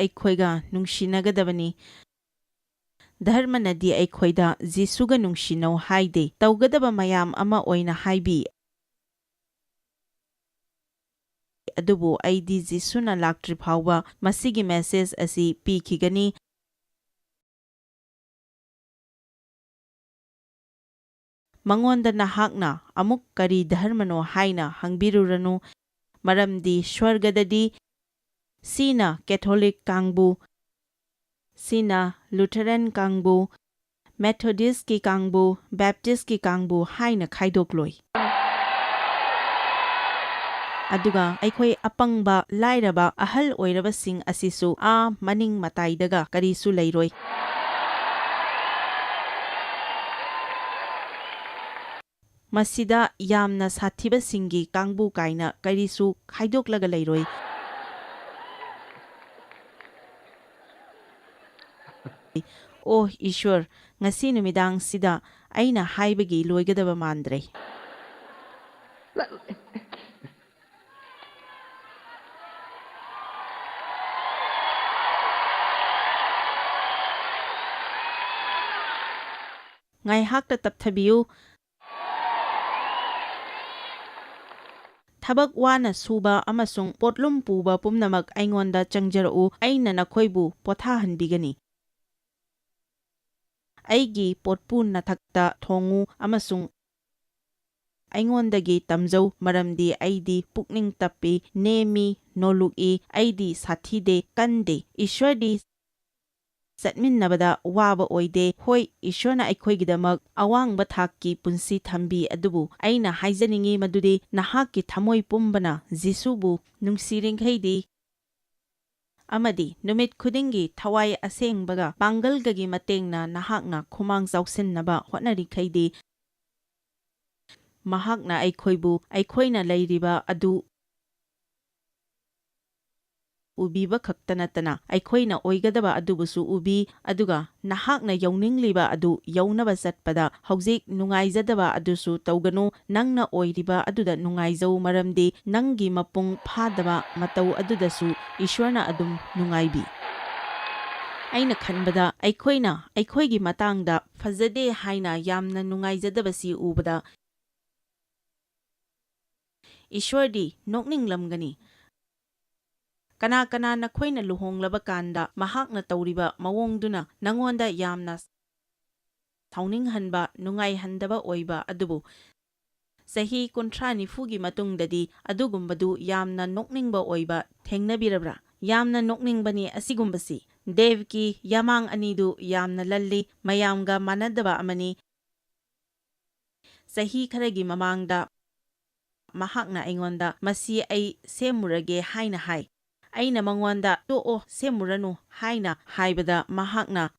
ꯑꯩꯈꯣꯏꯒ ꯅꯨꯡꯁꯤꯅꯒꯗꯕꯅꯤ꯫ ꯙꯔꯃꯅꯗꯤ ꯑꯩꯈꯣꯏꯗ ꯖꯤꯁꯨꯒ ꯅꯨꯡꯁꯤꯅꯧ ꯍꯥꯏꯗꯦ, ꯇꯧꯒꯗꯕ ꯃꯌꯥꯝ ꯑꯃ ꯑꯣꯏꯅ ꯍꯥꯏꯕꯤ꯫ ꯑꯗꯨꯕꯨ ꯑꯩꯗꯤ ꯖꯤꯁꯨꯅ ꯂꯥꯛꯇ꯭ꯔꯤ ꯐꯥꯎꯕ ꯃꯁꯤꯒꯤ ꯃꯦꯁꯦꯖ ꯑꯁꯤ ꯄꯤꯈꯤꯒꯅꯤ꯫ ꯃꯉꯣꯟꯗ ꯅꯍꯥꯛꯅ ꯑꯃꯨꯛ ꯀꯔꯤ ꯙꯔꯃꯅꯣ ꯍꯥꯏꯅ ꯍꯪꯕꯤꯔꯨꯔꯅꯨ, ꯃꯔꯝꯗꯤ ꯁ꯭ꯋꯔꯒꯗꯗꯤ ꯁꯤꯅ ꯀꯦꯊꯣꯂꯤꯛ ꯀꯥꯡꯕꯨ, ꯁꯤꯅ ꯂꯨꯊꯔꯟ ꯀꯥꯡꯕꯨ, ꯃꯦꯊꯣꯗꯤꯁꯀꯤ ꯀꯥꯡꯕꯨ, ꯕꯦꯞꯇꯤꯁꯀꯤ ꯀꯥꯡꯕꯨ ꯍꯥꯏꯅ ꯈꯥꯏꯗꯣꯛꯂꯣꯏ꯫ ꯑꯗꯨꯒ ꯑꯩꯈꯣꯏ ꯑꯄꯪꯕ, ꯂꯥꯏꯔꯕ, ꯑꯍꯜ ꯑꯣꯏꯔꯕꯁꯤꯡ ꯑꯁꯤꯁꯨ ꯃꯅꯤꯡ ꯃꯇꯥꯏꯗꯒ ꯀꯔꯤꯁꯨ ꯂꯩꯔꯣꯏ꯫ ꯃꯁꯤꯗ ꯌꯥꯝꯅ ꯁꯥꯊꯤꯕꯁꯤꯡꯒꯤ ꯀꯥꯡꯕꯨ ꯀꯥꯏꯅ ꯀꯔꯤꯁꯨ ꯈꯥꯏꯗꯣꯛꯂꯒ ꯂꯩꯔꯣꯏ꯫ ꯑꯣ ꯏꯁ꯭ꯋꯔ, ꯉꯁꯤ ꯅꯨꯃꯤꯗꯥꯡꯁꯤꯗ ꯑꯩꯅ ꯍꯥꯏꯕꯒꯤ ꯂꯣꯏꯒꯗꯕ ꯃꯥꯟꯗ꯭ꯔꯦ꯫ ꯉꯥꯏꯍꯥꯛꯇ ꯇꯞꯊꯕꯤꯌꯨ꯫ ꯊꯕꯛ ꯋꯥꯅ ꯁꯨꯕ ꯑꯃꯁꯨꯡ ꯄꯣꯠꯂꯨꯝ ꯄꯨꯕ ꯄꯨꯝꯅꯃꯛ ꯑꯩꯉꯣꯟꯗ ꯆꯪꯖꯔꯛꯎ, ꯑꯩꯅ ꯅꯈꯣꯏꯕꯨ ꯄꯣꯊꯥꯍꯟꯕꯤꯒꯅꯤ꯫ ꯑꯩꯒꯤ ꯄꯣꯠꯄꯨ ꯅꯊꯛꯇ ꯊꯣꯡꯉꯨ ꯑꯃꯁꯨꯡ ꯑꯩꯉꯣꯟꯗꯒꯤ ꯇꯝꯖꯧ, ꯃꯔꯝꯗꯤ ꯑꯩꯗꯤ ꯄꯨꯛꯅꯤꯡ ꯇꯞꯄꯤ, ꯅꯦꯝꯃꯤ, ꯅꯣꯂꯨꯛꯏ, ꯑꯩꯗꯤ ꯁꯥꯊꯤꯗꯦ, ꯀꯟꯗꯦ꯫ ꯏꯁ꯭ꯋꯔꯗꯤ ꯆꯠꯃꯤꯟꯅꯕꯗ ꯋꯥꯕ ꯑꯣꯏꯗꯦ꯫ ꯍꯣꯏ, ꯏꯁ꯭ꯋꯔꯅ ꯑꯩꯈꯣꯏꯒꯤꯗꯃꯛ ꯑꯋꯥꯡꯕ ꯊꯥꯛꯀꯤ ꯄꯨꯟꯁꯤ ꯊꯝꯕꯤ, ꯑꯗꯨꯕꯨ ꯑꯩꯅ ꯍꯥꯏꯖꯅꯤꯡꯉꯤ ꯃꯗꯨꯗꯤ ꯅꯍꯥꯛꯀꯤ ꯊꯃꯣꯏ ꯄꯨꯝꯕꯅ ꯖꯤꯁꯨꯕꯨ ꯅꯨꯡꯁꯤꯔꯤꯡꯈꯩꯗꯤ ꯑꯃꯗꯤ ꯅꯨꯃꯤꯠ ꯈꯨꯗꯤꯡꯒꯤ ꯊꯋꯥꯏ ꯑꯁꯦꯡꯕꯒ ꯄꯥꯡꯒꯜꯒꯒꯤ ꯃꯇꯦꯡꯅ ꯅꯍꯥꯛꯅ ꯈꯨꯃꯥꯡ ꯆꯥꯎꯁꯤꯟꯅꯕ ꯍꯣꯠꯅꯔꯤꯈꯩꯗꯤ ꯃꯍꯥꯛꯅ ꯑꯩꯈꯣꯏꯕꯨ ꯑꯩꯈꯣꯏꯅ ꯂꯩꯔꯤꯕ ꯑꯗꯨ ꯎꯕꯤꯕ ꯈꯛꯇ ꯅꯠꯇꯅ ꯑꯩꯈꯣꯏꯅ ꯑꯣꯏꯒꯗꯕ ꯑꯗꯨꯕꯨꯁꯨ ꯎꯕꯤ, ꯑꯗꯨꯒ ꯅꯍꯥꯛꯅ ꯌꯧꯅꯤꯡꯂꯤꯕ ꯑꯗꯨ ꯌꯧꯅꯕ ꯆꯠꯄꯗ ꯍꯧꯖꯤꯛ ꯅꯨꯡꯉꯥꯏꯖꯗꯕ ꯑꯗꯨꯁꯨ ꯇꯧꯒꯅꯨ꯫ ꯅꯪꯅ ꯑꯣꯏꯔꯤꯕ ꯑꯗꯨꯗ ꯅꯨꯡꯉꯥꯏꯖꯧ, ꯃꯔꯝꯗꯤ ꯅꯪꯒꯤ ꯃꯄꯨꯡ ꯐꯥꯗꯕ ꯃꯇꯧ ꯑꯗꯨꯗꯁꯨ ꯏꯁ꯭ꯋꯔꯅ ꯑꯗꯨꯝ ꯅꯨꯡꯉꯥꯏꯕꯤ꯫ ꯑꯩꯅ ꯈꯟꯕꯗ ꯑꯩꯈꯣꯏꯅ ꯑꯩꯈꯣꯏꯒꯤ ꯃꯇꯥꯡꯗ ꯐꯖꯗꯦ ꯍꯥꯏꯅ ꯌꯥꯝꯅ ꯅꯨꯡꯉꯥꯏꯖꯗꯕꯁꯤ ꯎꯕꯗ ꯏꯁ꯭ꯋꯔꯗꯤ ꯅꯣꯛꯅꯤꯡꯂꯝꯒꯅꯤ꯫ ꯀꯅꯥ ꯀꯅꯥ ꯅꯈꯣꯏꯅ ꯂꯨꯍꯣꯡꯂꯕ ꯀꯥꯟꯗ ꯃꯍꯥꯛꯅ ꯇꯧꯔꯤꯕ ꯃꯑꯣꯡꯗꯨꯅ ꯅꯉꯣꯟꯗ ꯌꯥꯝꯅ ꯁꯥꯎꯅꯤꯡꯍꯟꯕ, ꯅꯨꯡꯉꯥꯏꯍꯟꯗꯕ ꯑꯣꯏꯕ, ꯑꯗꯨꯕꯨ ꯆꯍꯤ 30-40ꯒꯤ ꯃꯇꯨꯡꯗꯗꯤ ꯑꯗꯨꯒꯨꯝꯕꯗꯨ ꯌꯥꯝꯅ ꯅꯣꯛꯅꯤꯡꯕ ꯑꯣꯏꯕ ꯊꯦꯡꯅꯕꯤꯔꯕ꯭ꯔꯥ? ꯌꯥꯝꯅ ꯅꯣꯛꯅꯤꯡꯕꯅꯤ ꯑꯁꯤꯒꯨꯝꯕꯁꯤ꯫ ꯗꯦꯕꯀꯤ ꯌꯥꯃꯥꯡ ꯑꯅꯤꯗꯨ ꯌꯥꯝꯅ ꯂꯜꯂꯤ, ꯃꯌꯥꯝꯒ ꯃꯥꯟꯅꯗꯕ ꯑꯃꯅꯤ꯫ ꯆꯍꯤ ꯈꯔꯒꯤ ꯃꯃꯥꯡꯗ ꯃꯍꯥꯛꯅ ꯑꯩꯉꯣꯟꯗ ꯃꯁꯤ ꯑꯩ ꯁꯦꯝꯃꯨꯔꯒꯦ ꯍꯥꯏꯅ ꯍꯥꯏ꯫ ꯑꯩꯅ ꯃꯉꯣꯟꯗ ꯇꯣꯛꯑꯣ, ꯁꯦꯝꯃꯨꯔꯅꯨ ꯍꯥꯏꯅ ꯍꯥꯏꯕꯗ ꯃꯍꯥꯛꯅ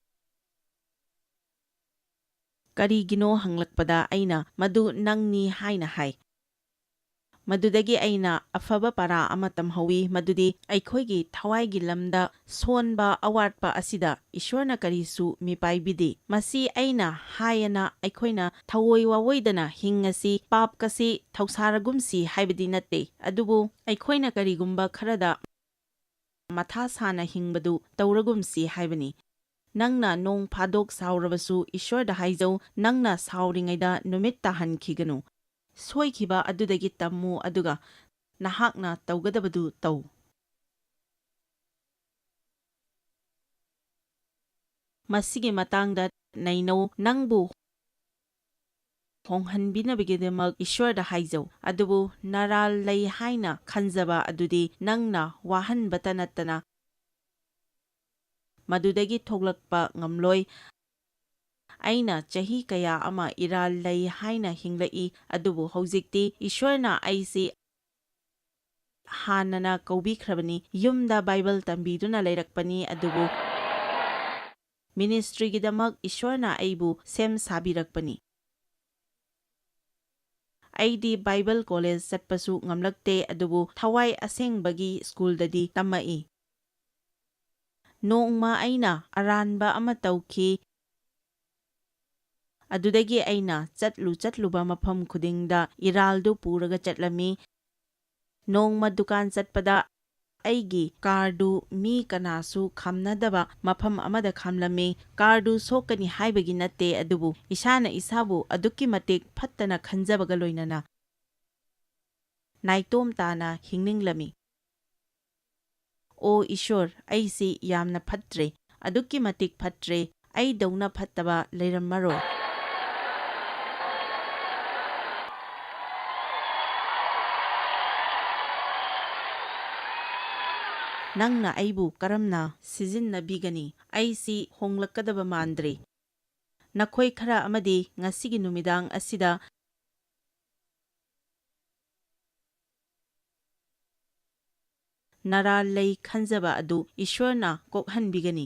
ꯀꯔꯤꯒꯤꯅꯣ ꯍꯪꯂꯛꯄꯗ ꯑꯩꯅ ꯃꯗꯨ ꯅꯪꯅꯤ ꯍꯥꯏꯅ ꯍꯥꯏ꯫ ꯃꯗꯨꯗꯒꯤ ꯑꯩꯅ ꯑꯐꯕ ꯄꯔꯥ ꯑꯃ ꯇꯝꯍꯧꯏ, ꯃꯗꯨꯗꯤ ꯑꯩꯈꯣꯏꯒꯤ ꯊꯋꯥꯏꯒꯤ ꯂꯝꯗ ꯁꯣꯟꯕ ꯑꯋꯥꯠꯄ ꯑꯁꯤꯗ ꯏꯁ꯭ꯋꯔꯅ ꯀꯔꯤꯁꯨ ꯃꯤꯄꯥꯏꯕꯤꯗꯦ꯫ ꯃꯁꯤ ꯑꯩꯅ ꯍꯥꯏꯌꯦꯅ ꯑꯩꯈꯣꯏꯅ ꯊꯑꯣꯏ ꯋꯥꯑꯣꯏꯗꯅ ꯍꯤꯡꯉꯁꯤ, ꯄꯥꯞꯀꯁꯤ ꯊꯧꯁꯥꯔꯒꯨꯝꯁꯤ ꯍꯥꯏꯕꯗꯤ ꯅꯠꯇꯦ, ꯑꯗꯨꯕꯨ ꯑꯩꯈꯣꯏꯅ ꯀꯔꯤꯒꯨꯝꯕ ꯈꯔꯗ ꯃꯊꯥ ꯁꯥꯅ ꯍꯤꯡꯕꯗꯨ ꯇꯧꯔꯒꯨꯝꯁꯤ ꯍꯥꯏꯕꯅꯤ꯫ ꯅꯪꯅ ꯅꯣꯡ ꯐꯥꯗꯣꯛ ꯁꯥꯎꯔꯕꯁꯨ ꯏꯁ꯭ꯋꯔꯗ ꯍꯥꯏꯖꯧ, ꯅꯪꯅ ꯁꯥꯎꯔꯤꯉꯩꯗ ꯅꯨꯃꯤꯠ ꯇꯥꯍꯟꯈꯤꯒꯅꯨ꯫ ꯁꯣꯏꯈꯤꯕ ꯑꯗꯨꯗꯒꯤ ꯇꯝꯃꯨ, ꯑꯗꯨꯒ ꯅꯍꯥꯛꯅ ꯇꯧꯒꯗꯕꯗꯨ ꯇꯧ꯫ ꯃꯁꯤꯒꯤ ꯃꯇꯥꯡꯗ ꯅꯩꯅꯧ, ꯅꯪꯕꯨ ꯍꯣꯡꯍꯟꯕꯤꯅꯕꯒꯤꯗꯃꯛ ꯏꯁ꯭ꯋꯔꯗ ꯍꯥꯏꯖꯧ, ꯑꯗꯨꯕꯨ ꯅꯔꯥꯜ ꯂꯩ ꯍꯥꯏꯅ ꯈꯟꯖꯕ ꯑꯗꯨꯗꯤ ꯅꯪꯅ ꯋꯥꯍꯟꯕꯇ ꯅꯠꯇꯅ ꯃꯗꯨꯗꯒꯤ ꯊꯣꯛꯂꯛꯄ ꯉꯝꯂꯣꯏ꯫ ꯑꯩꯅ ꯆꯍꯤ ꯀꯌꯥ ꯑꯃ ꯏꯔꯥꯜ ꯂꯩ ꯍꯥꯏꯅ ꯍꯤꯡꯂꯛꯏ, ꯑꯗꯨꯕꯨ ꯍꯧꯖꯤꯛꯇꯤ ꯏꯁ꯭ꯋꯔꯅ ꯑꯩꯁꯤ ꯍꯥꯟꯅꯅ ꯀꯧꯕꯤꯈ꯭ꯔꯕꯅꯤ꯫ ꯌꯨꯝꯗ ꯕꯥꯏꯕꯜ ꯇꯝꯕꯤꯗꯨꯅ ꯂꯩꯔꯛꯄꯅꯤ, ꯑꯗꯨꯕꯨ ꯃꯤꯅꯤꯁꯇ꯭ꯔꯤꯒꯤꯗꯃꯛ ꯏꯁ꯭ꯋꯔꯅ ꯑꯩꯕꯨ ꯁꯦꯝ ꯁꯥꯕꯤꯔꯛꯄꯅꯤ꯫ ꯑꯩꯗꯤ ꯕꯥꯏꯕꯜ ꯀꯣꯂꯦꯖ ꯆꯠꯄꯁꯨ ꯉꯝꯂꯛꯇꯦ, ꯑꯗꯨꯕꯨ ꯊꯋꯥꯏ ꯑꯁꯦꯡꯕꯒꯤ ꯁ꯭ꯀꯨꯜꯗꯗꯤ ꯇꯝꯃꯛꯏ꯫ ꯅꯣꯡꯃ ꯑꯩꯅ ꯑꯔꯥꯟꯕ ꯑꯃ ꯇꯧꯈꯤ, ꯑꯗꯨꯗꯒꯤ ꯑꯩꯅ ꯆꯠꯂꯨꯕ ꯃꯐꯝ ꯈꯨꯗꯤꯡꯗ ꯏꯔꯥꯜꯗꯨ ꯄꯨꯔꯒ ꯆꯠꯂꯝꯃꯤ꯫ ꯅꯣꯡꯃ ꯗꯨꯀꯥꯟ ꯆꯠꯄꯗ ꯑꯩꯒꯤ ꯀꯥꯔꯗꯨ ꯃꯤ ꯀꯅꯥꯁꯨ ꯈꯥꯝꯅꯗꯕ ꯃꯐꯝ ꯑꯃꯗ ꯈꯥꯝꯂꯝꯃꯤ꯫ ꯀꯥꯔꯗꯨ ꯁꯣꯛꯀꯅꯤ ꯍꯥꯏꯕꯒꯤ ꯅꯠꯇꯦ, ꯑꯗꯨꯕꯨ ꯏꯁꯥꯅ ꯏꯁꯥꯕꯨ ꯑꯗꯨꯛꯀꯤ ꯃꯇꯤꯛ ꯐꯠꯇꯅ ꯈꯟꯖꯕꯒ ꯂꯣꯏꯅꯅ ꯅꯥꯏꯇꯣꯝ ꯇꯥꯅ ꯍꯤꯡꯅꯤꯡꯂꯝꯃꯤ꯫ ꯑꯣ ꯏꯁ꯭ꯋꯔ, ꯑꯩꯁꯤ ꯌꯥꯝꯅ ꯐꯠꯇ꯭ꯔꯦ, ꯑꯗꯨꯛꯀꯤ ꯃꯇꯤꯛ ꯐꯠꯇ꯭ꯔꯦ, ꯑꯩꯗꯧꯅ ꯐꯠꯇꯕ ꯂꯩꯔꯝꯃꯔꯣꯏ꯫ ꯅꯪꯅ ꯑꯩꯕꯨ ꯀꯔꯝꯅ ꯁꯤꯖꯤꯟꯅꯕꯤꯒꯅꯤ? ꯑꯩꯁꯤ ꯍꯣꯡꯂꯛꯀꯗꯕ ꯃꯥꯟꯗ꯭ꯔꯦ꯫ ꯅꯈꯣꯏ ꯈꯔ ꯑꯃꯗꯤ ꯉꯁꯤꯒꯤ ꯅꯨꯃꯤꯗꯥꯡ ꯑꯁꯤꯗ ꯅꯔꯥꯜ ꯂꯩ ꯈꯟꯖꯕ ꯑꯗꯨ ꯏꯁ꯭ꯋꯔꯅ ꯀꯣꯛꯍꯟꯕꯤꯒꯅꯤ꯫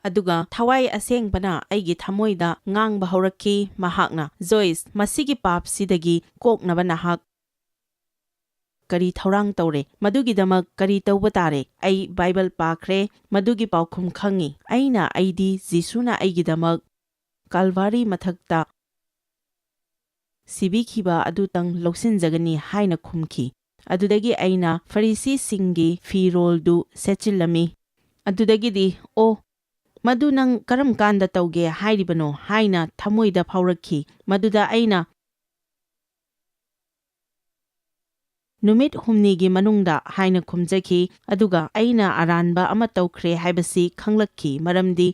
ꯑꯗꯨꯒ ꯊꯋꯥꯏ ꯑꯁꯦꯡꯕꯅ ꯑꯩꯒꯤ ꯊꯃꯣꯏꯗ ꯉꯥꯡꯕ ꯍꯧꯔꯛꯈꯤ꯫ ꯃꯍꯥꯛꯅ, ꯖꯣꯏꯁ, ꯃꯁꯤꯒꯤ ꯄꯥꯞꯁꯤꯗꯒꯤ ꯀꯣꯛꯅꯕ ꯅꯍꯥꯛ ꯀꯔꯤ ꯊꯧꯔꯥꯡ ꯇꯧꯔꯦ? ꯃꯗꯨꯒꯤꯗꯃꯛ ꯀꯔꯤ ꯇꯧꯕ ꯇꯥꯔꯦ? ꯑꯩ ꯕꯥꯏꯕꯜ ꯄꯥꯈ꯭ꯔꯦ, ꯃꯗꯨꯒꯤ ꯄꯥꯎꯈꯨꯝ ꯈꯪꯉꯤ꯫ ꯑꯩꯗꯤ ꯖꯤꯁꯨꯅ ꯑꯩꯒꯤꯗꯃꯛ ꯀꯜꯚꯥꯔꯤ ꯃꯊꯛꯇ ꯁꯤꯕꯤꯈꯤꯕ ꯑꯗꯨꯇꯪ ꯂꯧꯁꯤꯟꯖꯒꯅꯤ ꯍꯥꯏꯅ ꯈꯨꯝꯈꯤ꯫ ꯑꯗꯨꯗꯒꯤ ꯑꯩꯅ ꯐꯔꯤꯁꯤꯁꯤꯡꯒꯤ ꯐꯤꯔꯣꯜꯗꯨ ꯁꯦꯠꯆꯤꯜꯂꯝꯃꯤ꯫ ꯑꯗꯨꯗꯒꯤꯗꯤ, ꯑꯣ, ꯃꯗꯨ ꯅꯪ ꯀꯔꯝ ꯀꯥꯟꯗ ꯇꯧꯒꯦ ꯍꯥꯏꯔꯤꯕꯅꯣ ꯍꯥꯏꯅ ꯊꯃꯣꯏꯗ ꯐꯥꯎꯔꯛꯈꯤ꯫ ꯃꯗꯨꯗ ꯑꯩꯅ ꯅꯨꯃꯤꯠ 6ꯅꯤꯒꯤ ꯃꯅꯨꯡꯗ ꯍꯥꯏꯅ ꯈꯨꯝꯖꯈꯤ꯫ ꯑꯗꯨꯒ ꯑꯩꯅ ꯑꯔꯥꯟꯕ ꯑꯃ ꯇꯧꯈ꯭ꯔꯦ ꯍꯥꯏꯕꯁꯤ ꯈꯪꯂꯛꯈꯤ, ꯃꯔꯝꯗꯤ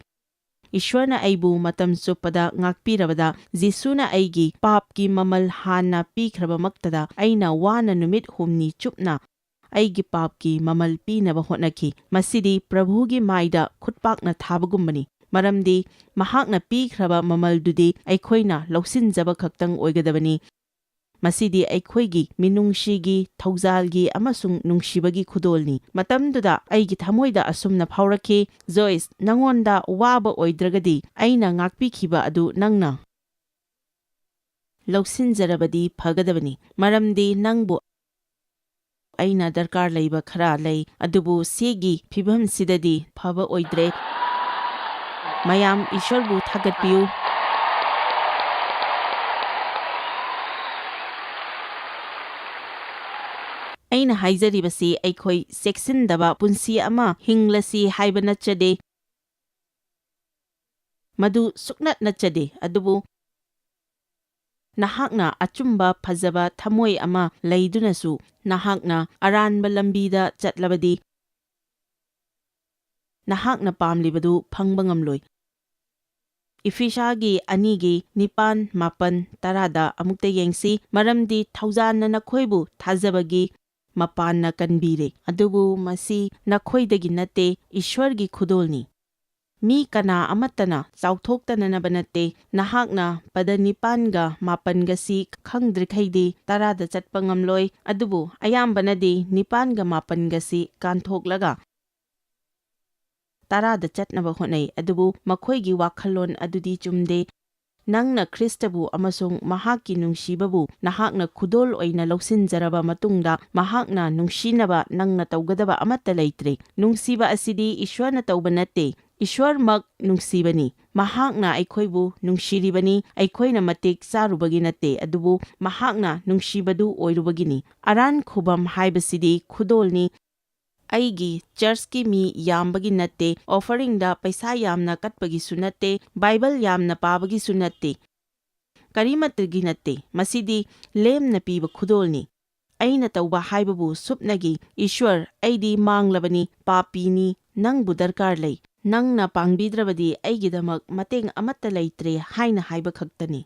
ꯏꯁ꯭ꯋꯔꯅ ꯑꯩꯕꯨ ꯃꯇꯝ ꯆꯨꯞꯄꯗ ꯉꯥꯛꯄꯤꯔꯕꯗ ꯖꯤꯁꯨꯅ ꯑꯩꯒꯤ ꯄꯥꯞꯀꯤ ꯃꯃꯜ ꯍꯥꯟꯅ ꯄꯤꯈ꯭ꯔꯕꯃꯛꯇꯗ ꯑꯩꯅ ꯋꯥꯅ ꯅꯨꯃꯤꯠ 6ꯅꯤ ꯆꯨꯞꯅ ꯑꯩꯒꯤ ꯄꯥꯞꯀꯤ ꯃꯃꯜ ꯄꯤꯅꯕ ꯍꯣꯠꯅꯈꯤ꯫ ꯃꯁꯤꯗꯤ ꯄ꯭ꯔꯚꯨꯒꯤ ꯃꯥꯏꯗ ꯈꯨꯠꯄꯥꯛꯅ ꯊꯥꯕꯒꯨꯝꯕꯅꯤ, ꯃꯔꯝꯗꯤ ꯃꯍꯥꯛꯅ ꯄꯤꯈ꯭ꯔꯕ ꯃꯃꯜꯗꯨꯗꯤ ꯑꯩꯈꯣꯏꯅ ꯂꯧꯁꯤꯟꯖꯕ ꯈꯛꯇꯪ ꯑꯣꯏꯒꯗꯕꯅꯤ꯫ ꯃꯁꯤꯗꯤ ꯑꯩꯈꯣꯏꯒꯤ ꯃꯤꯅꯨꯡꯁꯤꯒꯤ, ꯊꯧꯖꯥꯜꯒꯤ ꯑꯃꯁꯨꯡ ꯅꯨꯡꯁꯤꯕꯒꯤ ꯈꯨꯗꯣꯜꯅꯤ꯫ ꯃꯇꯝꯗꯨꯗ ꯑꯩꯒꯤ ꯊꯃꯣꯏꯗ ꯑꯁꯨꯝꯅ ꯐꯥꯎꯔꯛꯈꯤ, ꯖꯣꯏꯁ, ꯅꯉꯣꯟꯗ ꯋꯥꯕ ꯑꯣꯏꯗ꯭ꯔꯒꯗꯤ ꯑꯩꯅ ꯉꯥꯛꯄꯤꯈꯤꯕ ꯑꯗꯨ ꯅꯪꯅ ꯂꯧꯁꯤꯟꯖꯔꯕꯗꯤ ꯐꯒꯗꯕꯅꯤ, ꯃꯔꯝꯗꯤ ꯅꯪꯕꯨ ꯑꯩꯅ ꯗꯔꯀꯥꯔ ꯂꯩꯕ ꯈꯔ ꯂꯩ, ꯑꯗꯨꯕꯨ ꯁꯤꯒꯤ ꯐꯤꯚꯝꯁꯤꯗꯗꯤ ꯐꯕ ꯑꯣꯏꯗ꯭ꯔꯦ꯫ ꯃꯌꯥꯝ ꯏꯁ꯭ꯋꯔꯕꯨ ꯊꯥꯒꯠꯄꯤꯌꯨ꯫ ꯑꯩꯅ ꯍꯥꯏꯖꯔꯤꯕꯁꯤ ꯑꯩꯈꯣꯏ ꯆꯦꯛꯁꯤꯟꯗꯕ ꯄꯨꯟꯁꯤ ꯑꯃ ꯍꯤꯡꯂꯁꯤ ꯍꯥꯏꯕ ꯅꯠꯆꯗꯦ, ꯃꯗꯨ ꯁꯨꯛꯅꯠ ꯅꯠꯆꯗꯦ, ꯑꯗꯨꯕꯨ ꯅꯍꯥꯛꯅ ꯑꯆꯨꯝꯕ ꯐꯖꯕ ꯊꯃꯣꯏ ꯑꯃ ꯂꯩꯗꯨꯅꯁꯨ ꯅꯍꯥꯛꯅ ꯑꯔꯥꯟꯕ ꯂꯝꯕꯤꯗ ꯆꯠꯂꯕꯗꯤ ꯅꯍꯥꯛꯅ ꯄꯥꯝꯂꯤꯕꯗꯨ ꯐꯪꯕ ꯉꯝꯂꯣꯏ꯫ ꯏꯐꯤꯁꯥꯒꯤ 2:9-10ꯗ ꯑꯃꯨꯛꯇ ꯌꯦꯡꯁꯤ꯫ ꯃꯔꯝꯗꯤ ꯊꯧꯖꯥꯟꯅ ꯅꯈꯣꯏꯕꯨ ꯊꯥꯖꯕꯒꯤ ꯃꯄꯥꯟꯅ ꯀꯟꯕꯤꯔꯦ, ꯑꯗꯨꯕꯨ ꯃꯁꯤ ꯅꯈꯣꯏꯗꯒꯤ ꯅꯠꯇꯦ, ꯏꯁ꯭ꯋꯔꯒꯤ ꯈꯨꯗꯣꯜꯅꯤ꯫ ꯃꯤ ꯀꯅꯥ ꯑꯃꯠꯇꯅ ꯆꯥꯎꯊꯣꯛꯇꯅꯅꯕ ꯅꯠꯇꯦ꯫ ꯅꯍꯥꯛꯅ ꯄꯗ 9-10ꯒꯁꯤ ꯈꯪꯗ꯭ꯔꯤꯈꯩꯗꯤ 10ꯗ ꯆꯠꯄ ꯉꯝꯂꯣꯏ, ꯑꯗꯨꯕꯨ ꯑꯌꯥꯝꯕꯅꯗꯤ 9-10ꯒꯁꯤ ꯀꯥꯟꯊꯣꯛꯂꯒ 10ꯗ ꯆꯠꯅꯕ ꯍꯣꯠꯅꯩ, ꯑꯗꯨꯕꯨ ꯃꯈꯣꯏꯒꯤ ꯋꯥꯈꯜꯂꯣꯟ ꯑꯗꯨꯗꯤ ꯆꯨꯝꯗꯦ꯫ ꯅꯪꯅ ꯈ꯭ꯔꯤꯁꯇꯕꯨ ꯑꯃꯁꯨꯡ ꯃꯍꯥꯛꯀꯤ ꯅꯨꯡꯁꯤꯕꯕꯨ ꯅꯍꯥꯛꯅ ꯈꯨꯗꯣꯜ ꯑꯣꯏꯅ ꯂꯧꯁꯤꯟꯖꯔꯕ ꯃꯇꯨꯡꯗ ꯃꯍꯥꯛꯅ ꯅꯨꯡꯁꯤꯅꯕ ꯅꯪꯅ ꯇꯧꯒꯗꯕ ꯑꯃꯠꯇ ꯂꯩꯇ꯭ꯔꯦ꯫ ꯅꯨꯡꯁꯤꯕ ꯑꯁꯤꯗꯤ ꯏꯁ꯭ꯋꯔꯅ ꯇꯧꯕ ꯅꯠꯇꯦ, ꯏꯁ꯭ꯋꯔꯃꯛ ꯅꯨꯡꯁꯤꯕꯅꯤ꯫ ꯃꯍꯥꯛꯅ ꯑꯩꯈꯣꯏꯕꯨ ꯅꯨꯡꯁꯤꯔꯤꯕꯅꯤ, ꯑꯩꯈꯣꯏꯅ ꯃꯇꯤꯛ ꯆꯥꯔꯨꯕꯒꯤ ꯅꯠꯇꯦ, ꯑꯗꯨꯕꯨ ꯃꯍꯥꯛꯅ ꯅꯨꯡꯁꯤꯕꯗꯨ ꯑꯣꯏꯔꯨꯕꯒꯤꯅꯤ꯫ ꯑꯔꯥꯟ ꯈꯨꯕꯝ ꯍꯥꯏꯕꯁꯤꯗꯤ ꯈꯨꯗꯣꯜꯅꯤ꯫ ꯑꯩꯒꯤ ꯆꯔꯆꯀꯤ ꯃꯤ ꯌꯥꯝꯕꯒꯤ ꯅꯠꯇꯦ, ꯑꯣꯐꯔꯤꯡꯗ ꯄꯩꯁꯥ ꯌꯥꯝꯅ ꯀꯠꯄꯒꯤꯁꯨ ꯅꯠꯇꯦ, ꯕꯥꯏꯕꯜ ꯌꯥꯝꯅ ꯄꯥꯕꯒꯤꯁꯨ ꯅꯠꯇꯦ, ꯀꯔꯤꯃꯠꯇꯒꯤ ꯅꯠꯇꯦ, ꯃꯁꯤꯗꯤ ꯂꯦꯝꯅ ꯄꯤꯕ ꯈꯨꯗꯣꯜꯅꯤ꯫ ꯑꯩꯅ ꯇꯧꯕ ꯍꯥꯏꯕꯕꯨ ꯁꯨꯞꯅꯒꯤ, ꯏꯁ꯭ꯋꯔ, ꯑꯩꯗꯤ ꯃꯥꯡꯂꯕꯅꯤ, ꯄꯥꯄꯤꯅꯤ, ꯅꯪꯕꯨ ꯗꯔꯀꯥꯔ ꯂꯩ, ꯅꯪꯅ ꯄꯥꯡꯕꯤꯗ꯭ꯔꯕꯗꯤ ꯑꯩꯒꯤꯗꯃꯛ ꯃꯇꯦꯡ ꯑꯃꯠꯇ ꯂꯩꯇ꯭ꯔꯦ ꯍꯥꯏꯅ ꯍꯥꯏꯕ ꯈꯛꯇꯅꯤ꯫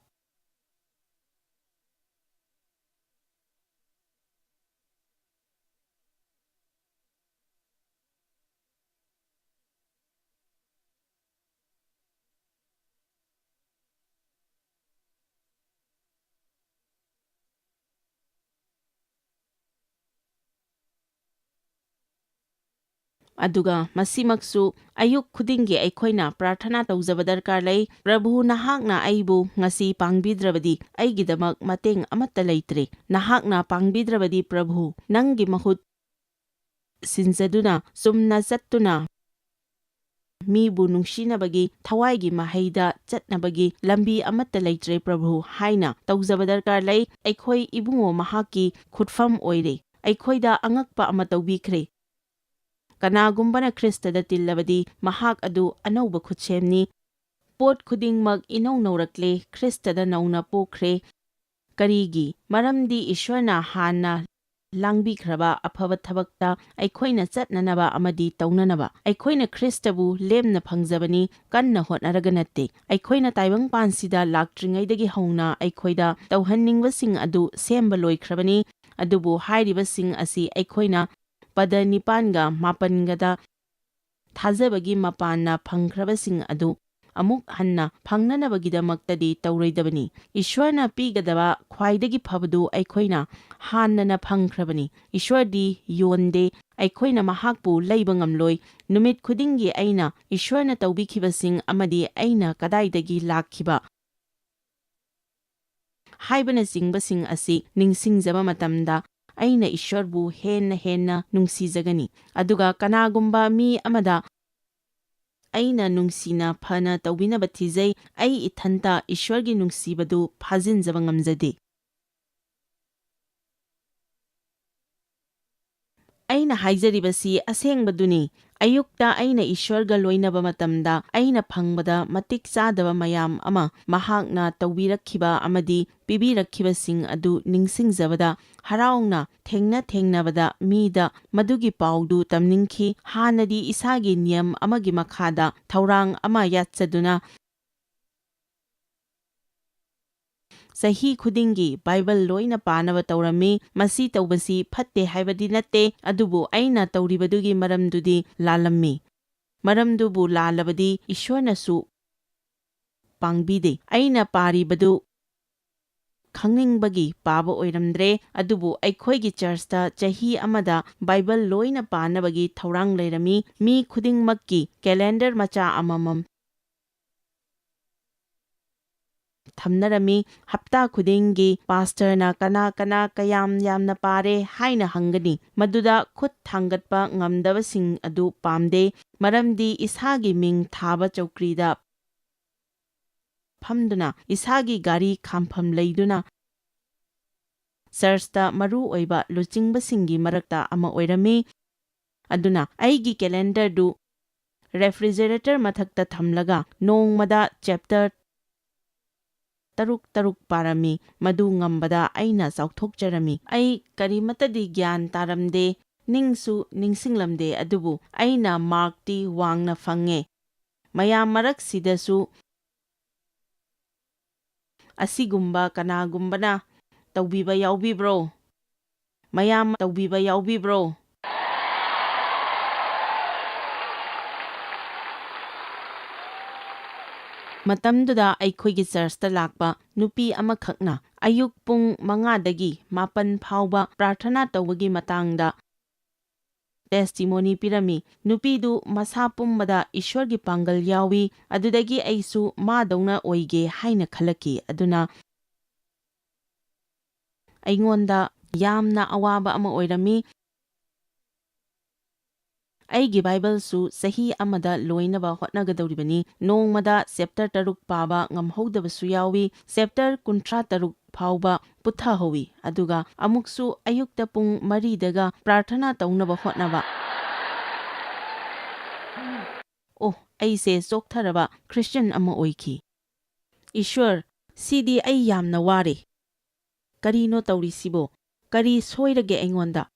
ꯑꯗꯨꯒ ꯃꯁꯤꯃꯛꯁꯨ ꯑꯌꯨꯛ ꯈꯨꯗꯤꯡꯒꯤ ꯑꯩꯈꯣꯏꯅ ꯄ꯭ꯔꯥꯔꯊꯅꯥ ꯇꯧꯖꯕ ꯗꯔꯀꯥꯔ ꯂꯩ꯫ ꯄ꯭ꯔꯚꯨ, ꯅꯍꯥꯛꯅ ꯑꯩꯕꯨ ꯉꯁꯤ ꯄꯥꯡꯕꯤꯗ꯭ꯔꯕꯗꯤ ꯑꯩꯒꯤꯗꯃꯛ ꯃꯇꯦꯡ ꯑꯃꯠꯇ ꯂꯩꯇ꯭ꯔꯦ꯫ ꯅꯍꯥꯛꯅ ꯄꯥꯡꯕꯤꯗ꯭ꯔꯕꯗꯤ ꯄ꯭ꯔꯚꯨ, ꯅꯪꯒꯤ ꯃꯍꯨꯠ ꯁꯤꯟꯖꯗꯨꯅ ꯆꯨꯝꯅ ꯆꯠꯇꯨꯅ ꯃꯤꯕꯨ ꯅꯨꯡꯁꯤꯅꯕꯒꯤ ꯊꯋꯥꯏꯒꯤ ꯃꯍꯩꯗ ꯆꯠꯅꯕꯒꯤ ꯂꯝꯕꯤ ꯑꯃꯠꯇ ꯂꯩꯇ꯭ꯔꯦ ꯄ꯭ꯔꯚꯨ ꯍꯥꯏꯅ ꯇꯧꯖꯕ ꯗꯔꯀꯥꯔ ꯂꯩ꯫ ꯑꯩꯈꯣꯏ ꯏꯕꯨꯡꯉꯣ ꯃꯍꯥꯛꯀꯤ ꯈꯨꯠꯐꯝ ꯑꯣꯏꯔꯦ, ꯑꯩꯈꯣꯏꯗ ꯑꯉꯛꯄ ꯑꯃ ꯇꯧꯕꯤꯈ꯭ꯔꯦ꯫ ꯀꯅꯥꯒꯨꯝꯕꯅ ꯈ꯭ꯔꯤꯁꯇꯗ ꯇꯤꯜꯂꯕꯗꯤ ꯃꯍꯥꯛ ꯑꯗꯨ ꯑꯅꯧꯕ ꯈꯨꯠꯁꯦꯝꯅꯤ꯫ ꯄꯣꯠ ꯈꯨꯗꯤꯡꯃꯛ ꯏꯅꯧ ꯅꯧꯔꯛꯂꯦ, ꯈ꯭ꯔꯤꯁꯇꯗ ꯅꯧꯅ ꯄꯣꯛꯈ꯭ꯔꯦ꯫ ꯀꯔꯤꯒꯤ? ꯃꯔꯝꯗꯤ ꯏꯁ꯭ꯋꯔꯅ ꯍꯥꯟꯅ ꯂꯥꯡꯕꯤꯈ꯭ꯔꯕ ꯑꯐꯕ ꯊꯕꯛꯇ ꯑꯩꯈꯣꯏꯅ ꯆꯠꯅꯅꯕ ꯑꯃꯗꯤ ꯇꯧꯅꯅꯕ ꯑꯩꯈꯣꯏꯅ ꯈ꯭ꯔꯤꯁꯇꯕꯨ ꯂꯦꯝꯅ ꯐꯪꯖꯕꯅꯤ, ꯀꯟꯅ ꯍꯣꯠꯅꯔꯒ ꯅꯠꯇꯦ꯫ ꯑꯩꯈꯣꯏꯅ ꯇꯥꯏꯕꯪꯄꯥꯟꯁꯤꯗ ꯂꯥꯛꯇ꯭ꯔꯤꯉꯩꯗꯒꯤ ꯍꯧꯅ ꯑꯩꯈꯣꯏꯗ ꯇꯧꯍꯟꯅꯤꯡꯕꯁꯤꯡ ꯑꯗꯨ ꯁꯦꯝꯕ ꯂꯣꯏꯈ꯭ꯔꯕꯅꯤ꯫ ꯑꯗꯨꯕꯨ ꯍꯥꯏꯔꯤꯕꯁꯤꯡ ꯑꯁꯤ ꯑꯩꯈꯣꯏꯅ ꯄꯗ 9ꯒ 8ꯒꯗ ꯊꯥꯖꯕꯒꯤ ꯃꯄꯥꯟꯅ ꯐꯪꯈ꯭ꯔꯕꯁꯤꯡ ꯑꯗꯨ ꯑꯃꯨꯛ ꯍꯟꯅ ꯐꯪꯅꯅꯕꯒꯤꯗꯃꯛꯇꯗꯤ ꯇꯧꯔꯣꯏꯗꯕꯅꯤ꯫ ꯏꯁ꯭ꯋꯔꯅ ꯄꯤꯒꯗꯕ ꯈ꯭ꯋꯥꯏꯗꯒꯤ ꯐꯕꯗꯨ ꯑꯩꯈꯣꯏꯅ ꯍꯥꯟꯅꯅ ꯐꯪꯈ꯭ꯔꯕꯅꯤ꯫ ꯏꯁ꯭ꯋꯔꯗꯤ ꯌꯣꯟꯗꯦ, ꯑꯩꯈꯣꯏꯅ ꯃꯍꯥꯛꯄꯨ ꯂꯩꯕ ꯉꯝꯂꯣꯏ꯫ ꯅꯨꯃꯤꯠ ꯈꯨꯗꯤꯡꯒꯤ ꯑꯩꯅ ꯏꯁ꯭ꯋꯔꯅ ꯇꯧꯕꯤꯈꯤꯕꯁꯤꯡ ꯑꯃꯗꯤ ꯑꯩꯅ ꯀꯗꯥꯏꯗꯒꯤ ꯂꯥꯛꯈꯤꯕ ꯍꯥꯏꯕꯅꯆꯤꯡꯕꯁꯤꯡ ꯑꯁꯤ ꯅꯤꯡꯁꯤꯡꯖꯕ ꯃꯇꯝꯗ ꯑꯩꯅ ꯏꯁ꯭ꯋꯔꯕꯨ ꯍꯦꯟꯅ ꯍꯦꯟꯅ ꯅꯨꯡꯁꯤꯖꯒꯅꯤ꯫ ꯑꯗꯨꯒ ꯀꯅꯥꯒꯨꯝꯕ ꯃꯤ ꯑꯃꯗ ꯑꯩꯅ ꯅꯨꯡꯁꯤꯅ ꯐꯅ ꯇꯧꯕꯤꯅꯕ ꯊꯤꯖꯩ, ꯑꯩ ꯏꯊꯟꯇ ꯏꯁ꯭ꯋꯔꯒꯤ ꯅꯨꯡꯁꯤꯕꯗꯨ ꯐꯥꯖꯤꯟꯖꯕ ꯉꯝꯖꯗꯦ꯫ ꯑꯩꯅ ꯍꯥꯏꯖꯔꯤꯕꯁꯤ ꯑꯁꯦꯡꯕꯗꯨꯅꯤ꯫ ꯑꯌꯨꯛꯇ ꯑꯩꯅ ꯏꯁ꯭ꯋꯔꯒ ꯂꯣꯏꯅꯕ ꯃꯇꯝꯗ ꯑꯩꯅ ꯐꯪꯕꯗ ꯃꯇꯤꯛ ꯆꯥꯗꯕ ꯃꯌꯥꯝ ꯑꯃ ꯃꯍꯥꯛꯅ ꯇꯧꯕꯤꯔꯛꯈꯤꯕ ꯑꯃꯗꯤ ꯄꯤꯕꯤꯔꯛꯈꯤꯕꯁꯤꯡ ꯑꯗꯨ ꯅꯤꯡꯁꯤꯡꯖꯕꯗ ꯍꯔꯥꯎꯅ ꯊꯦꯡꯅꯕꯗ ꯃꯤꯗ ꯃꯗꯨꯒꯤ ꯄꯥꯎꯗꯨ ꯇꯝꯅꯤꯡꯈꯤ꯫ ꯍꯥꯟꯅꯗꯤ ꯏꯁꯥꯒꯤ ꯅꯤꯌꯝ ꯑꯃꯒꯤ ꯃꯈꯥꯗ ꯊꯧꯔꯥꯡ ꯑꯃ ꯌꯥꯠꯆꯗꯨꯅ ꯆꯍꯤ ꯈꯨꯗꯤꯡꯒꯤ ꯕꯥꯏꯕꯜ ꯂꯣꯏꯅ ꯄꯥꯅꯕ ꯇꯧꯔꯝꯃꯤ꯫ ꯃꯁꯤ ꯇꯧꯕꯁꯤ ꯐꯠꯇꯦ ꯍꯥꯏꯕꯗꯤ ꯅꯠꯇꯦ, ꯑꯗꯨꯕꯨ ꯑꯩꯅ ꯇꯧꯔꯤꯕꯗꯨꯒꯤ ꯃꯔꯝꯗꯨꯗꯤ ꯂꯥꯜꯂꯝꯃꯤ꯫ ꯃꯔꯝꯗꯨꯕꯨ ꯂꯥꯜꯂꯕꯗꯤ ꯏꯁ꯭ꯋꯔꯅꯁꯨ ꯄꯥꯡꯕꯤꯗꯦ꯫ ꯑꯩꯅ ꯄꯥꯔꯤꯕꯗꯨ ꯈꯪꯅꯤꯡꯕꯒꯤ ꯄꯥꯕ ꯑꯣꯏꯔꯝꯗ꯭ꯔꯦ꯫ ꯑꯗꯨꯕꯨ ꯑꯩꯈꯣꯏꯒꯤ ꯆꯔꯆꯇ ꯆꯍꯤ ꯑꯃꯗ ꯕꯥꯏꯕꯜ ꯂꯣꯏꯅ ꯄꯥꯅꯕꯒꯤ ꯊꯧꯔꯥꯡ ꯂꯩꯔꯝꯃꯤ꯫ ꯃꯤ ꯈꯨꯗꯤꯡꯃꯛꯀꯤ ꯀꯦꯂꯦꯟꯗꯔ ꯃꯆꯥ ꯑꯃꯃꯝ ꯊꯝꯅꯔꯝꯃꯤ꯫ ꯍꯞꯇꯥ ꯈꯨꯗꯤꯡꯒꯤ ꯄꯥꯁꯇꯔꯅ ꯀꯅꯥ ꯀꯌꯥꯝ ꯌꯥꯝꯅ ꯄꯥꯔꯦ ꯍꯥꯏꯅ ꯍꯪꯒꯅꯤ꯫ ꯃꯗꯨꯗ ꯈꯨꯠ ꯊꯥꯡꯒꯠꯄ ꯉꯝꯗꯕꯁꯤꯡ ꯑꯗꯨ ꯄꯥꯝꯗꯦ, ꯃꯔꯝꯗꯤ ꯏꯁꯥꯒꯤ ꯃꯤꯡ ꯊꯥꯕ ꯆꯧꯀ꯭ꯔꯤꯗ ꯐꯝꯗꯨꯅ ꯏꯁꯥꯒꯤ ꯒꯥꯔꯤ ꯈꯥꯝꯐꯝ ꯂꯩꯗꯨꯅ ꯆꯔꯆꯇ ꯃꯔꯨ ꯑꯣꯏꯕ ꯂꯨꯆꯤꯡꯕꯁꯤꯡꯒꯤ ꯃꯔꯛꯇ ꯑꯃ ꯑꯣꯏꯔꯝꯃꯤ꯫ ꯑꯗꯨꯅ ꯑꯩꯒꯤ ꯀꯦꯂꯦꯟꯗꯔꯗꯨ ꯔꯦꯐ꯭ꯔꯤꯖꯔꯦꯇꯔ ꯃꯊꯛꯇ ꯊꯝꯂꯒ ꯅꯣꯡꯃꯗ ꯆꯦꯞꯇꯔ 6 ꯄꯥꯔꯝꯃꯤ꯫ ꯃꯗꯨ ꯉꯝꯕꯗ ꯑꯩꯅ ꯆꯥꯎꯊꯣꯛꯆꯔꯝꯃꯤ꯫ ꯑꯩ ꯀꯔꯤꯃꯠꯇꯗꯤ ꯒ꯭ꯌꯥꯟ ꯇꯥꯔꯝꯗꯦ, ꯅꯤꯡꯁꯨ ꯅꯤꯡꯁꯤꯡꯂꯝꯗꯦ, ꯑꯗꯨꯕꯨ ꯑꯩꯅ ꯃꯥꯔꯛꯇꯤ ꯋꯥꯡꯅ ꯐꯪꯉꯦ꯫ ꯃꯌꯥꯝ ꯃꯔꯛꯁꯤꯗꯁꯨ ꯑꯁꯤꯒꯨꯝꯕ ꯀꯅꯥꯒꯨꯝꯕꯅ ꯇꯧꯕꯤꯕ ꯌꯥꯎꯕꯤꯕ꯭ꯔꯣ? ꯃꯌꯥꯝ ꯇꯧꯕꯤꯕ ꯌꯥꯎꯕꯤꯕ꯭ꯔꯣ? ꯃꯇꯝꯗꯨꯗ ꯑꯩꯈꯣꯏꯒꯤ ꯆꯔꯆꯇ ꯂꯥꯛꯄ ꯅꯨꯄꯤ ꯑꯃꯈꯛꯅ ꯑꯌꯨꯛ ꯄꯨꯡ 5ꯗꯒꯤ 8 ꯐꯥꯎꯕ ꯄ꯭ꯔꯥꯔꯊꯅꯥ ꯇꯧꯕꯒꯤ ꯃꯇꯥꯡꯗ ꯇꯦꯁꯇꯤꯃꯣꯅꯤ ꯄꯤꯔꯝꯃꯤ꯫ ꯅꯨꯄꯤꯗꯨ ꯃꯁꯥ ꯄꯨꯝꯕꯗ ꯏꯁ꯭ꯋꯔꯒꯤ ꯄꯥꯡꯒꯜ ꯌꯥꯎꯏ꯫ ꯑꯗꯨꯗꯒꯤ ꯑꯩꯁꯨ ꯃꯥꯗꯧꯅ ꯑꯣꯏꯒꯦ ꯍꯥꯏꯅ ꯈꯜꯂꯛꯈꯤ꯫ ꯑꯗꯨꯅ ꯑꯩꯉꯣꯟꯗ ꯌꯥꯝꯅ ꯑꯋꯥꯕ ꯑꯃ ꯑꯣꯏꯔꯝꯃꯤ꯫ ꯑꯩꯒꯤ ꯕꯥꯏꯕꯜꯁꯨ ꯆꯍꯤ ꯑꯃꯗ ꯂꯣꯏꯅꯕ ꯍꯣꯠꯅꯒꯗꯧꯔꯤꯕꯅꯤ꯫ ꯅꯣꯡꯃꯗ ꯆꯦꯞꯇꯔ 6 ꯄꯥꯕ ꯉꯝꯍꯧꯗꯕꯁꯨ ꯌꯥꯎꯏ꯫ ꯆꯦꯞꯇꯔ 33 ꯐꯥꯎꯕ ꯄꯨꯊꯍꯧꯏ꯫ ꯑꯗꯨꯒ ꯑꯃꯨꯛꯁꯨ ꯑꯌꯨꯛꯇ ꯄꯨꯡ 4ꯗꯒ ꯄ꯭ꯔꯥꯔꯊꯅꯥ ꯇꯧꯅꯕ ꯍꯣꯠꯅꯕ꯫ ꯑꯩꯁꯦ ꯆꯣꯛꯊꯔꯕ ꯈ꯭ꯔꯤꯁꯇ꯭ꯌꯟ ꯑꯃ ꯑꯣꯏꯈꯤ꯫ ꯏꯁ꯭ꯋꯔ, ꯁꯤꯗꯤ ꯑꯩ ꯌꯥꯝꯅ ꯋꯥꯔꯦ꯫ ꯀꯔꯤꯅꯣ ꯇꯧꯔꯤꯁꯤꯕꯣ? ꯀꯔꯤ ꯁꯣꯏꯔꯒꯦ ꯑꯩꯉꯣꯟꯗ?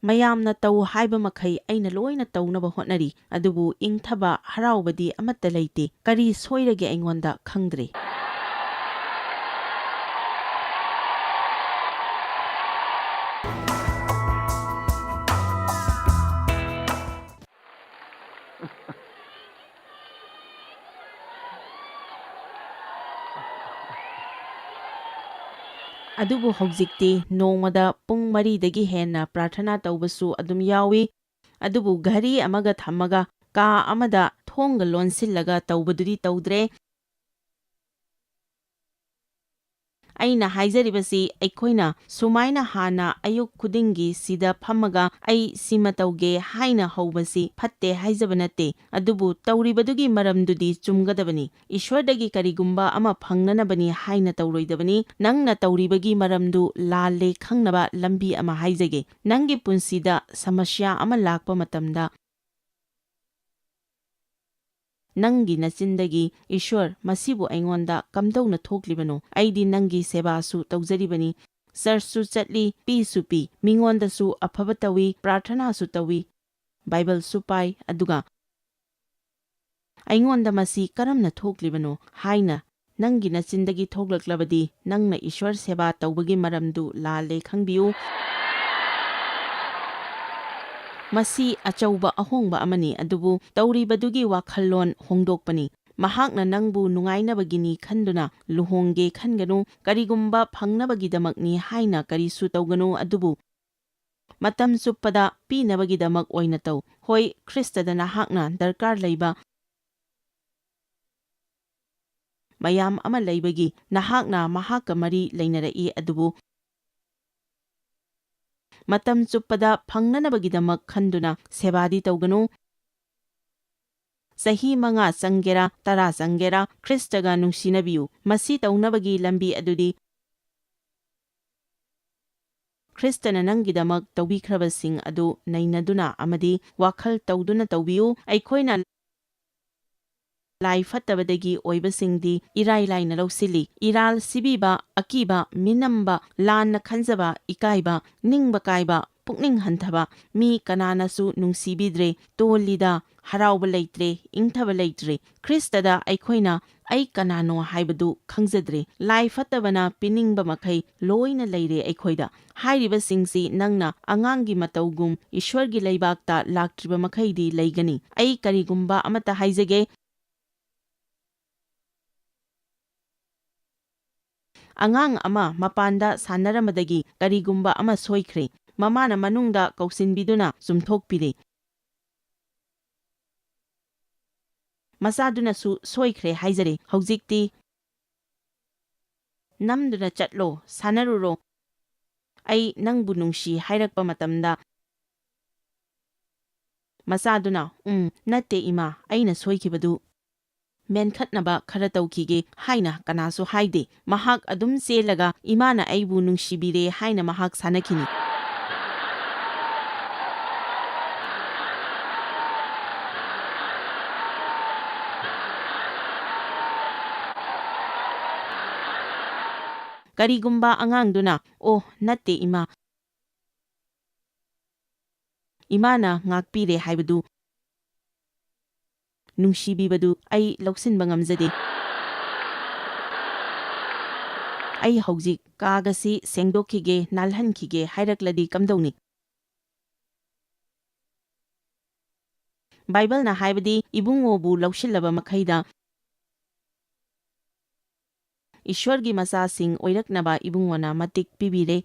ꯃꯌꯥꯝꯅ ꯇꯧ ꯍꯥꯏꯕ ꯃꯈꯩ ꯑꯩꯅ ꯂꯣꯏꯅ ꯇꯧꯅꯕ ꯍꯣꯠꯅꯔꯤ, ꯑꯗꯨꯕꯨ ꯏꯪꯊꯕ ꯍꯔꯥꯎꯕꯗꯤ ꯑꯃꯠꯇ ꯂꯩꯇꯦ꯫ ꯀꯔꯤ ꯁꯣꯏꯔꯒꯦ ꯑꯩꯉꯣꯟꯗ ꯈꯪꯗ꯭ꯔꯦ꯫ ꯑꯗꯨꯕꯨ ꯍꯧꯖꯤꯛꯇꯤ ꯅꯣꯡꯃꯗ ꯄꯨꯡ 4ꯗꯒꯤ ꯍꯦꯟꯅ ꯄ꯭ꯔꯥꯔꯊꯅꯥ ꯇꯧꯕꯁꯨ ꯑꯗꯨꯝ ꯌꯥꯎꯏ꯫ ꯑꯗꯨꯕꯨ ꯘꯔꯤ ꯑꯃꯒ ꯊꯝꯃꯒ ꯀꯥ ꯑꯃꯗ ꯊꯣꯡꯒ ꯂꯣꯟꯁꯤꯜꯂꯒ ꯇꯧꯕꯗꯨꯗꯤ ꯇꯧꯗ꯭ꯔꯦ꯫ ꯑꯩꯅ ꯍꯥꯏꯖꯔꯤꯕꯁꯤ ꯑꯩꯈꯣꯏꯅ ꯁꯨꯃꯥꯏꯅ ꯍꯥꯟꯅ ꯑꯌꯨꯛ ꯈꯨꯗꯤꯡꯒꯤ ꯁꯤꯗ ꯐꯝꯃꯒ ꯑꯩ ꯁꯤꯃ ꯇꯧꯒꯦ ꯍꯥꯏꯅ ꯍꯧꯕꯁꯤ ꯐꯠꯇꯦ ꯍꯥꯏꯖꯕ ꯅꯠꯇꯦ, ꯑꯗꯨꯕꯨ ꯇꯧꯔꯤꯕꯗꯨꯒꯤ ꯃꯔꯝꯗꯨꯗꯤ ꯆꯨꯝꯒꯗꯕꯅꯤ꯫ ꯏꯁ꯭ꯋꯔꯗꯒꯤ ꯀꯔꯤꯒꯨꯝꯕ ꯑꯃ ꯐꯪꯅꯅꯕꯅꯤ ꯍꯥꯏꯅ ꯇꯧꯔꯣꯏꯗꯕꯅꯤ꯫ ꯅꯪꯅ ꯇꯧꯔꯤꯕꯒꯤ ꯃꯔꯝꯗꯨ ꯂꯥꯜꯂꯦ ꯈꯪꯅꯕ ꯂꯝꯕꯤ ꯑꯃ ꯍꯥꯏꯖꯒꯦ꯫ ꯅꯪꯒꯤ ꯄꯨꯟꯁꯤꯗ ꯁꯃꯁ꯭ꯌꯥ ꯑꯃ ꯂꯥꯛꯄ ꯃꯇꯝꯗ ꯅꯪꯒꯤ ꯅꯆꯤꯟꯗꯒꯤ ꯏꯁ꯭ꯋꯔ ꯃꯁꯤꯕꯨ ꯑꯩꯉꯣꯟꯗ ꯀꯝꯗꯧꯅ ꯊꯣꯛꯂꯤꯕꯅꯣ? ꯑꯩꯗꯤ ꯅꯪꯒꯤ ꯁꯦꯕꯥꯁꯨ ꯇꯧꯖꯔꯤꯕꯅꯤ, ꯆꯔꯆꯁꯨ ꯆꯠꯂꯤ, ꯄꯤꯁꯨ ꯄꯤ, ꯃꯤꯉꯣꯟꯗꯁꯨ ꯑꯐꯕ ꯇꯧꯏ, ꯄ꯭ꯔꯥꯔꯊꯅꯥꯁꯨ ꯇꯧꯏ, ꯕꯥꯏꯕꯜꯁꯨ ꯄꯥꯏ, ꯑꯗꯨꯒ ꯑꯩꯉꯣꯟꯗ ꯃꯁꯤ ꯀꯔꯝꯅ ꯊꯣꯛꯂꯤꯕꯅꯣ ꯍꯥꯏꯅ ꯅꯪꯒꯤ ꯅꯆꯤꯟꯗꯒꯤ ꯊꯣꯛꯂꯛꯂꯕꯗꯤ ꯅꯪꯅ ꯏꯁ꯭ꯋꯔ ꯁꯦꯕꯥ ꯇꯧꯕꯒꯤ ꯃꯔꯝꯗꯨ ꯂꯥꯜꯂꯦ ꯈꯪꯕꯤꯌꯨ꯫ ꯃꯁꯤ ꯑꯆꯧꯕ ꯑꯍꯣꯡꯕ ꯑꯃꯅꯤ, ꯑꯗꯨꯕꯨ ꯇꯧꯔꯤꯕꯗꯨꯒꯤ ꯋꯥꯈꯜꯂꯣꯟ ꯍꯣꯡꯗꯣꯛꯄꯅꯤ꯫ ꯃꯍꯥꯛꯅ ꯅꯪꯕꯨ ꯅꯨꯡꯉꯥꯏꯅꯕꯒꯤꯅꯤ ꯈꯟꯗꯨꯅ ꯂꯨꯍꯣꯡꯒꯦ ꯈꯟꯒꯅꯨ, ꯀꯔꯤꯒꯨꯝꯕ ꯐꯪꯅꯕꯒꯤꯗꯃꯛꯅꯤ ꯍꯥꯏꯅ ꯀꯔꯤꯁꯨ ꯇꯧꯒꯅꯨ, ꯑꯗꯨꯕꯨ ꯃꯇꯝ ꯆꯨꯞꯄꯗ ꯄꯤꯅꯕꯒꯤꯗꯃꯛ ꯑꯣꯏꯅ ꯇꯧ꯫ ꯍꯣꯏ, ꯈ꯭ꯔꯤꯁꯇꯗ ꯅꯍꯥꯛꯅ ꯗꯔꯀꯥꯔ ꯂꯩꯕ ꯃꯌꯥꯝ ꯑꯃ ꯂꯩꯕꯒꯤ ꯅꯍꯥꯛꯅ ꯃꯍꯥꯛꯀ ꯃꯔꯤ ꯂꯩꯅꯔꯛꯏ, ꯑꯗꯨꯕꯨ ꯃꯇꯝ ꯆꯨꯞꯄꯗ ꯐꯪꯅꯅꯕꯒꯤꯗꯃꯛ ꯈꯟꯗꯨꯅ ꯁꯦꯕꯥꯗꯤ ꯇꯧꯒꯅꯨ꯫ ꯆꯍꯤ 5 ꯆꯪꯒꯦꯔꯥ 10 ꯆꯪꯒꯦꯔꯥ ꯈ꯭ꯔꯤꯁꯇꯒ ꯅꯨꯡꯁꯤꯅꯕꯤꯌꯨ꯫ ꯃꯁꯤ ꯇꯧꯅꯕꯒꯤ ꯂꯝꯕꯤ ꯑꯗꯨꯗꯤ ꯈ꯭ꯔꯤꯁꯇꯅ ꯅꯪꯒꯤꯗꯃꯛ ꯇꯧꯕꯤꯈ꯭ꯔꯕꯁꯤꯡ ꯑꯗꯨ ꯅꯩꯅꯗꯨꯅ ꯑꯃꯗꯤ ꯋꯥꯈꯜ ꯇꯧꯗꯨꯅ ꯇꯧꯕꯤꯌꯨ꯫ ꯑꯩꯈꯣꯏꯅ ꯂꯥꯏ ꯐꯠꯇꯕꯗꯒꯤ ꯑꯣꯏꯕꯁꯤꯡꯗꯤ ꯏꯔꯥꯏ ꯂꯥꯏꯅ ꯂꯧꯁꯤꯜꯂꯤ꯫ ꯏꯔꯥꯜ ꯁꯤꯕꯤꯕ, ꯑꯀꯤꯕ, ꯃꯤꯅꯝꯕ, ꯂꯥꯟꯅ ꯈꯟꯖꯕ, ꯏꯀꯥꯏꯕ, ꯅꯤꯡꯕ ꯀꯥꯏꯕ, ꯄꯨꯛꯅꯤꯡ ꯍꯟꯊꯕ, ꯃꯤ ꯀꯅꯥꯅꯁꯨ ꯅꯨꯡꯁꯤꯕꯤꯗ꯭ꯔꯦ, ꯇꯣꯜꯂꯤꯗ, ꯍꯔꯥꯎꯕ ꯂꯩꯇ꯭ꯔꯦ, ꯏꯪꯊꯕ ꯂꯩꯇ꯭ꯔꯦ꯫ ꯈ꯭ꯔꯤꯁꯇꯗ ꯑꯩꯈꯣꯏꯅ ꯑꯩ ꯀꯅꯥꯅꯣ ꯍꯥꯏꯕꯗꯨ ꯈꯪꯖꯗ꯭ꯔꯦ꯫ ꯂꯥꯏ ꯐꯠꯇꯕꯅ ꯄꯤꯅꯤꯡꯕ ꯃꯈꯩ ꯂꯣꯏꯅ ꯂꯩꯔꯦ ꯑꯩꯈꯣꯏꯗ꯫ ꯍꯥꯏꯔꯤꯕꯁꯤꯡꯁꯤ ꯅꯪꯅ ꯑꯉꯥꯡꯒꯤ ꯃꯇꯧꯒꯨꯝ ꯏꯁ꯭ꯋꯔꯒꯤ ꯂꯩꯕꯥꯛꯇ ꯂꯥꯛꯇ꯭ꯔꯤꯕ ꯃꯈꯩꯗꯤ ꯂꯩꯒꯅꯤ꯫ ꯑꯩ ꯀꯔꯤꯒꯨꯝꯕ ꯑꯃꯠꯇ ꯍꯥꯏꯖꯒꯦ, ꯑꯉꯥꯡ ꯑꯃ ꯃꯄꯥꯟꯗ ꯁꯥꯟꯅꯔꯝꯕꯗꯒꯤ ꯀꯔꯤꯒꯨꯝꯕ ꯑꯃ ꯁꯣꯏꯈ꯭ꯔꯦ, ꯃꯃꯥꯅ ꯃꯅꯨꯡꯗ ꯀꯧꯁꯤꯟꯕꯤꯗꯨꯅ ꯆꯨꯝꯊꯣꯛꯄꯤꯔꯦ꯫ ꯃꯆꯥꯗꯨꯅꯁꯨ ꯁꯣꯏꯈ꯭ꯔꯦ ꯍꯥꯏꯖꯔꯦ, ꯍꯧꯖꯤꯛꯇꯤ ꯅꯝꯗꯨꯅ ꯆꯠꯂꯣ, ꯁꯥꯟꯅꯔꯨꯔꯣ, ꯑꯩ ꯅꯪꯕꯨ ꯅꯨꯡꯁꯤ ꯍꯥꯏꯔꯛꯄ ꯃꯇꯝꯗ ꯃꯆꯥꯗꯨꯅ ꯅꯠꯇꯦ ꯏꯃꯥ, ꯑꯩꯅ ꯁꯣꯏꯈꯤꯕꯗꯨ ꯃꯦꯟꯈꯠꯅꯕ ꯈꯔ ꯇꯧꯈꯤꯒꯦ ꯍꯥꯏꯅ ꯀꯅꯥꯁꯨ ꯍꯥꯏꯗꯦ꯫ ꯃꯍꯥꯛ ꯑꯗꯨꯝ ꯆꯦꯜꯂꯒ ꯏꯃꯥꯅ ꯑꯩꯕꯨ ꯅꯨꯡꯁꯤꯕꯤꯔꯦ ꯍꯥꯏꯅ ꯃꯍꯥꯛ ꯁꯥꯟꯅꯈꯤꯅꯤ꯫ ꯀꯔꯤꯒꯨꯝꯕ ꯑꯉꯥꯡꯗꯨꯅ ꯅꯠꯇꯦ ꯏꯃꯥ, ꯏꯃꯥꯅ ꯉꯥꯛꯄꯤꯔꯦ ꯍꯥꯏꯕꯗꯨ, ꯅꯨꯡꯁꯤꯕꯤꯕꯗꯨ ꯑꯩ ꯂꯧꯁꯤꯟꯕ ꯉꯝꯖꯗꯦ, ꯑꯩ ꯍꯧꯖꯤꯛ ꯀꯥꯒꯁꯤ ꯁꯦꯡꯗꯣꯛꯈꯤꯒꯦ, ꯅꯥꯜꯍꯟꯈꯤꯒꯦ ꯍꯥꯏꯔꯛꯂꯗꯤ ꯀꯝꯗꯧꯅꯤ? ꯕꯥꯏꯕꯜꯅ ꯍꯥꯏꯕꯗꯤ ꯏꯕꯨꯡꯉꯣꯕꯨ ꯂꯧꯁꯤꯜꯂꯕ ꯃꯈꯩꯗ ꯏꯁ꯭ꯋꯔꯒꯤ ꯃꯆꯥꯁꯤꯡ ꯑꯣꯏꯔꯛꯅꯕ ꯏꯕꯨꯡꯉꯣꯅ ꯃꯇꯤꯛ ꯄꯤꯕꯤꯔꯦ꯫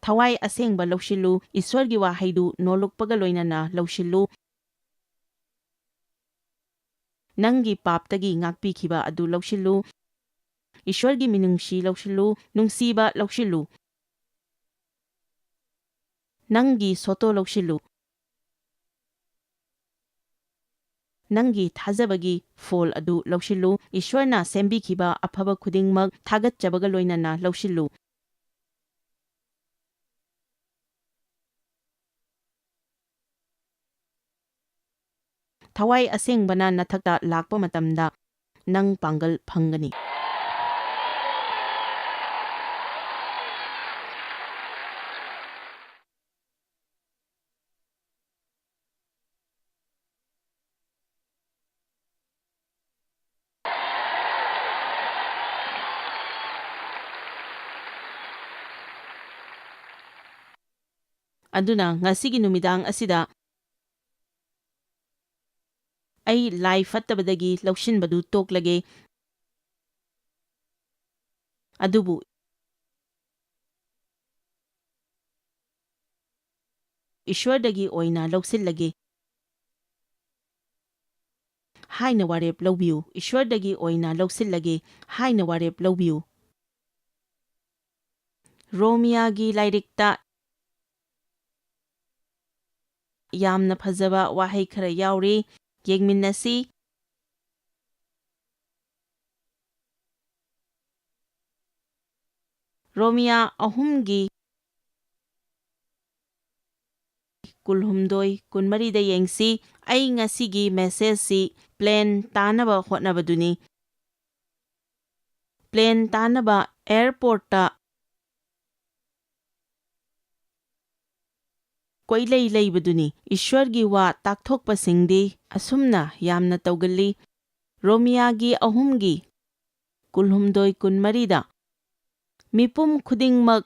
ꯊꯋꯥꯏ ꯑꯁꯦꯡꯕ ꯂꯧꯁꯤꯜꯂꯨ, ꯏꯁ꯭ꯋꯔꯒꯤ ꯋꯥꯍꯩꯗꯨ ꯅꯣꯜꯂꯨꯛꯄꯒ ꯂꯣꯏꯅꯅ ꯂꯧꯁꯤꯜꯂꯨ꯫ ꯅꯪꯒꯤ ꯄꯥꯞꯇꯒꯤ ꯉꯥꯛꯄꯤꯈꯤꯕ ꯑꯗꯨ ꯂꯧꯁꯤꯜꯂꯨ, ꯏꯁ꯭ꯋꯔꯒꯤ ꯃꯤꯅꯨꯡꯁꯤ ꯂꯧꯁꯤꯜꯂꯨ, ꯅꯨꯡꯁꯤꯕ ꯂꯧꯁꯤꯜꯂꯨ, ꯅꯪꯒꯤ ꯁꯣꯇꯣ ꯂꯧꯁꯤꯜꯂꯨ, ꯅꯪꯒꯤ ꯊꯥꯖꯕꯒꯤ ꯐꯣꯜ ꯑꯗꯨ ꯂꯧꯁꯤꯜꯂꯨ, ꯏꯁ꯭ꯋꯔꯅ ꯁꯦꯝꯕꯤꯈꯤꯕ ꯑꯐꯕ ꯈꯨꯗꯤꯡꯃꯛ ꯊꯥꯒꯠꯆꯕꯒ ꯂꯣꯏꯅꯅ ꯂꯧꯁꯤꯜꯂꯨ꯫ ꯊꯋꯥꯏ ꯑꯁꯦꯡꯕꯅ ꯅꯊꯛꯇ ꯂꯥꯛꯄ ꯃꯇꯝꯗ ꯅꯪ ꯄꯥꯡꯒꯜ ꯐꯪꯒꯅꯤ꯫ ꯑꯗꯨꯅ ꯉꯁꯤꯒꯤ ꯅꯨꯃꯤꯗꯥꯡ ꯑꯁꯤꯗ ꯑꯩ ꯂꯥꯏ ꯐꯠꯇꯕꯗꯒꯤ ꯂꯧꯁꯤꯟꯕꯗꯨ ꯇꯣꯛꯂꯒꯦ, ꯑꯗꯨꯕꯨ ꯏꯁ꯭ꯋꯔꯗꯒꯤ ꯑꯣꯏꯅ ꯂꯧꯁꯤꯜꯂꯒꯦ ꯍꯥꯏꯅ ꯋꯥꯔꯦꯞ ꯂꯧꯕꯤꯌꯨ꯫ ꯏꯁ꯭ꯋꯔꯗꯒꯤ ꯑꯣꯏꯅ ꯂꯧꯁꯤꯜꯂꯒꯦ ꯍꯥꯏꯅ ꯋꯥꯔꯦꯞ ꯂꯧꯕꯤꯌꯨ꯫ ꯔꯣꯃꯤꯌꯥꯒꯤ ꯂꯥꯏꯔꯤꯛꯇ ꯌꯥꯝꯅ ꯐꯖꯕ ꯋꯥꯍꯩ ꯈꯔ ꯌꯥꯎꯔꯤ, ꯌꯦꯡꯃꯤꯟꯅꯁꯤ꯫ ꯔꯣꯃꯤꯌꯥ 3ꯒꯤ 12-14ꯗ ꯌꯦꯡꯁꯤ꯫ ꯑꯩ ꯉꯁꯤꯒꯤ ꯃꯦꯁꯦꯖꯁꯤ ꯄ꯭ꯂꯦꯟ ꯇꯥꯅꯕ ꯍꯣꯠꯅꯕꯗꯨꯅꯤ꯫ ꯄ꯭ꯂꯦꯟ ꯇꯥꯅꯕ ꯑꯦꯌꯔꯄꯣꯔꯠꯇ ꯀꯣꯏꯂꯩ ꯂꯩꯕꯗꯨꯅꯤ꯫ ꯏꯁ꯭ꯋꯔꯒꯤ ꯋꯥ ꯇꯥꯛꯊꯣꯛꯄꯁꯤꯡꯗꯤ ꯑꯁꯨꯝꯅ ꯌꯥꯝꯅ ꯇꯧꯒꯜꯂꯤ꯫ ꯔꯣꯃꯤꯌꯥꯒꯤ 3ꯒꯤ 18-24ꯗ ꯃꯤꯄꯨꯝ ꯈꯨꯗꯤꯡꯃꯛ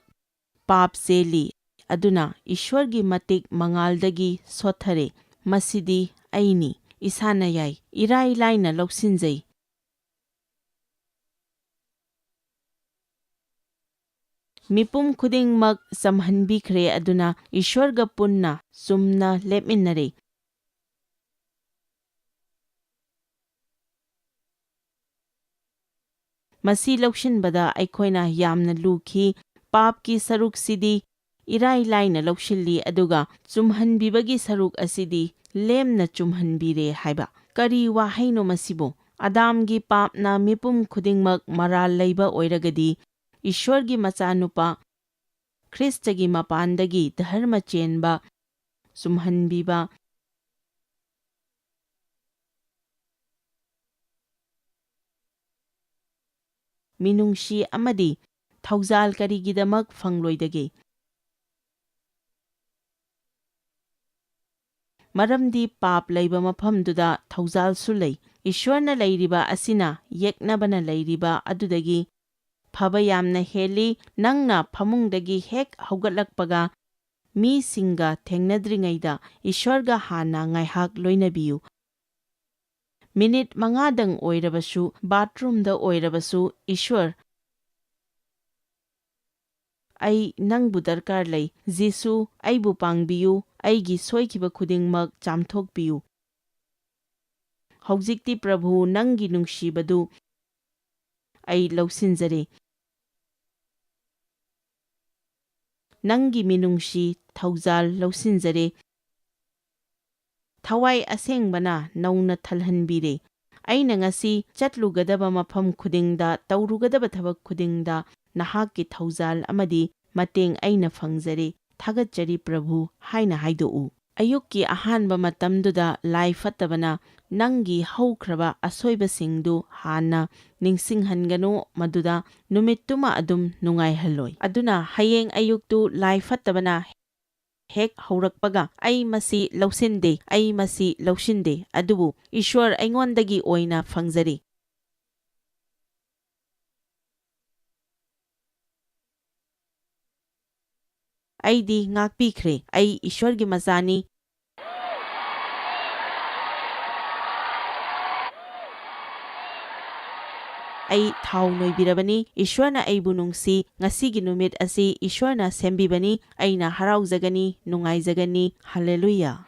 ꯄꯥꯞ ꯆꯦꯜꯂꯤ, ꯑꯗꯨꯅ ꯏꯁ꯭ꯋꯔꯒꯤ ꯃꯇꯤꯛ ꯃꯉꯥꯜꯗꯒꯤ ꯁꯣꯠꯊꯔꯦ꯫ ꯃꯁꯤꯗꯤ ꯑꯩꯅꯤ, ꯏꯁꯥꯅ ꯌꯥꯏ, ꯏꯔꯥꯏ ꯂꯥꯏꯅ ꯂꯧꯁꯤꯟꯖꯩ꯫ ꯃꯤꯄꯨꯝ ꯈꯨꯗꯤꯡꯃꯛ ꯆꯝꯍꯟꯕꯤꯈ꯭ꯔꯦ, ꯑꯗꯨꯅ ꯏꯁ꯭ꯋꯔꯒ ꯄꯨꯟꯅ ꯆꯨꯝꯅ ꯂꯦꯞꯃꯤꯟꯅꯔꯦ꯫ ꯃꯁꯤ ꯂꯧꯁꯤꯟꯕꯗ ꯑꯩꯈꯣꯏꯅ ꯌꯥꯝꯅ ꯂꯨꯈꯤ꯫ ꯄꯥꯞꯀꯤ ꯁꯔꯨꯛꯁꯤꯗꯤ ꯏꯔꯥꯏ ꯂꯥꯏꯅ ꯂꯧꯁꯤꯜꯂꯤ, ꯑꯗꯨꯒ ꯆꯨꯝꯍꯟꯕꯤꯕꯒꯤ ꯁꯔꯨꯛ ꯑꯁꯤꯗꯤ ꯂꯦꯝꯅ ꯆꯨꯝꯍꯟꯕꯤꯔꯦ ꯍꯥꯏꯕ꯫ ꯀꯔꯤ ꯋꯥꯍꯩꯅꯣ ꯃꯁꯤꯕꯨ? ꯑꯗꯥꯝꯒꯤ ꯄꯥꯞꯅ ꯃꯤꯄꯨꯝ ꯈꯨꯗꯤꯡꯃꯛ ꯃꯔꯥꯜ ꯂꯩꯕ ꯑꯣꯏꯔꯒꯗꯤ ꯏꯁ꯭ꯋꯔꯒꯤ ꯃꯆꯥꯅꯨꯄꯥ ꯈ꯭ꯔꯤꯁꯇꯒꯤ ꯃꯄꯥꯟꯗꯒꯤ ꯙꯔꯃ ꯆꯦꯟꯕ, ꯆꯨꯝꯍꯟꯕꯤꯕ, ꯃꯤꯅꯨꯡꯁꯤ ꯑꯃꯗꯤ ꯊꯧꯖꯥꯜ ꯀꯔꯤꯒꯤꯗꯃꯛ ꯐꯪꯂꯣꯏꯗꯒꯦ? ꯃꯔꯝꯗꯤ ꯄꯥꯞ ꯂꯩꯕ ꯃꯐꯝꯗꯨꯗ ꯊꯧꯖꯥꯜꯁꯨ ꯂꯩ꯫ ꯏꯁ꯭ꯋꯔꯅ ꯂꯩꯔꯤꯕ ꯑꯁꯤꯅ ꯌꯦꯛꯅꯕꯅ ꯂꯩꯔꯤꯕ ꯑꯗꯨꯗꯒꯤ ꯐꯕ ꯌꯥꯝꯅ ꯍꯦꯜꯂꯤ꯫ ꯅꯪꯅ ꯐꯃꯨꯡꯗꯒꯤ ꯍꯦꯛ ꯍꯧꯒꯠꯂꯛꯄꯒ ꯃꯤꯁꯤꯡꯒ ꯊꯦꯡꯅꯗ꯭ꯔꯤꯉꯩꯗ ꯏꯁ꯭ꯋꯔꯒ ꯍꯥꯟꯅ ꯉꯥꯏꯍꯥꯛ ꯂꯣꯏꯅꯕꯤꯌꯨ꯫ ꯃꯤꯅꯤꯠ 5ꯗꯪ ꯑꯣꯏꯔꯕꯁꯨ, ꯕꯥꯊꯔꯨꯝꯗ ꯑꯣꯏꯔꯕꯁꯨ, ꯏꯁ꯭ꯋꯔ, ꯑꯩ ꯅꯪꯕꯨ ꯗꯔꯀꯥꯔ ꯂꯩ꯫ ꯖꯤꯁꯨ, ꯑꯩꯕꯨ ꯄꯥꯡꯕꯤꯌꯨ, ꯑꯩꯒꯤ ꯁꯣꯏꯈꯤꯕ ꯈꯨꯗꯤꯡꯃꯛ ꯆꯥꯝꯊꯣꯛꯄꯤꯌꯨ꯫ ꯍꯧꯖꯤꯛꯇꯤ ꯄ꯭ꯔꯚꯨ, ꯅꯪꯒꯤ ꯅꯨꯡꯁꯤꯕꯗꯨ ꯑꯩ ꯂꯧꯁꯤꯟꯖꯔꯦ꯫ ꯅꯪꯒꯤ ꯃꯤꯅꯨꯡꯁꯤ, ꯊꯧꯖꯥꯜ ꯂꯧꯁꯤꯟꯖꯔꯦ꯫ ꯊꯋꯥꯏ ꯑꯁꯦꯡꯕꯅ ꯅꯧꯅ ꯊꯜꯍꯟꯕꯤꯔꯦ꯫ ꯑꯩꯅ ꯉꯁꯤ ꯆꯠꯂꯨꯒꯗꯕ ꯃꯐꯝ ꯈꯨꯗꯤꯡꯗ, ꯇꯧꯔꯨꯒꯗꯕ ꯊꯕꯛ ꯈꯨꯗꯤꯡꯗ ꯅꯍꯥꯛꯀꯤ ꯊꯧꯖꯥꯜ ꯑꯃꯗꯤ ꯃꯇꯦꯡ ꯑꯩꯅ ꯐꯪꯖꯔꯦ꯫ ꯊꯥꯒꯠꯆꯔꯤ ꯄ꯭ꯔꯚꯨ ꯍꯥꯏꯅ ꯍꯥꯏꯗꯣꯛꯎ꯫ ꯑꯌꯨꯛꯀꯤ ꯑꯍꯥꯟꯕ ꯃꯇꯝꯗꯨꯗ ꯂꯥꯏ ꯐꯠꯇꯕꯅ ꯅꯪꯒꯤ ꯍꯧꯈ꯭ꯔꯕ ꯑꯁꯣꯏꯕꯁꯤꯡꯗꯨ ꯍꯥꯟꯅ ꯅꯤꯡꯁꯤꯡꯍꯟꯒꯅꯨ, ꯃꯗꯨꯗ ꯅꯨꯃꯤꯠꯇꯨꯃ ꯑꯗꯨꯝ ꯅꯨꯡꯉꯥꯏꯍꯜꯂꯣꯏ꯫ ꯑꯗꯨꯅ ꯍꯌꯦꯡ ꯑꯌꯨꯛꯇꯨ ꯂꯥꯏ ꯐꯠꯇꯕꯅ ꯍꯦꯛ ꯍꯧꯔꯛꯄꯒ ꯑꯩ ꯃꯁꯤ ꯂꯧꯁꯤꯟꯗꯦ, ꯑꯩ ꯃꯁꯤ ꯂꯧꯁꯤꯟꯗꯦ, ꯑꯗꯨꯕꯨ ꯏꯁ꯭ꯋꯔ ꯑꯩꯉꯣꯟꯗꯒꯤ ꯑꯣꯏꯅ ꯐꯪꯖꯔꯤ꯫ ꯑꯩꯗꯤ ꯉꯥꯛꯄꯤꯈ꯭ꯔꯦ, ꯑꯩ ꯏꯁ꯭ꯋꯔꯒꯤ ꯃꯆꯥꯅꯤ꯫ ꯑꯩ ꯊꯥꯎ ꯅꯣꯏꯕꯤꯔꯕꯅꯤ꯫ ꯏꯁ꯭ꯋꯔꯅ ꯑꯩꯕꯨ ꯅꯨꯡꯁꯤ꯫ ꯉꯁꯤꯒꯤ ꯅꯨꯃꯤꯠ ꯑꯁꯤ ꯏꯁ꯭ꯋꯔꯅ ꯁꯦꯝꯕꯤꯕꯅꯤ꯫ ꯑꯩꯅ ꯍꯔꯥꯎꯖꯒꯅꯤ, ꯅꯨꯡꯉꯥꯏꯖꯒꯅꯤ꯫ ꯍꯜꯂꯦꯂꯨꯌꯥ!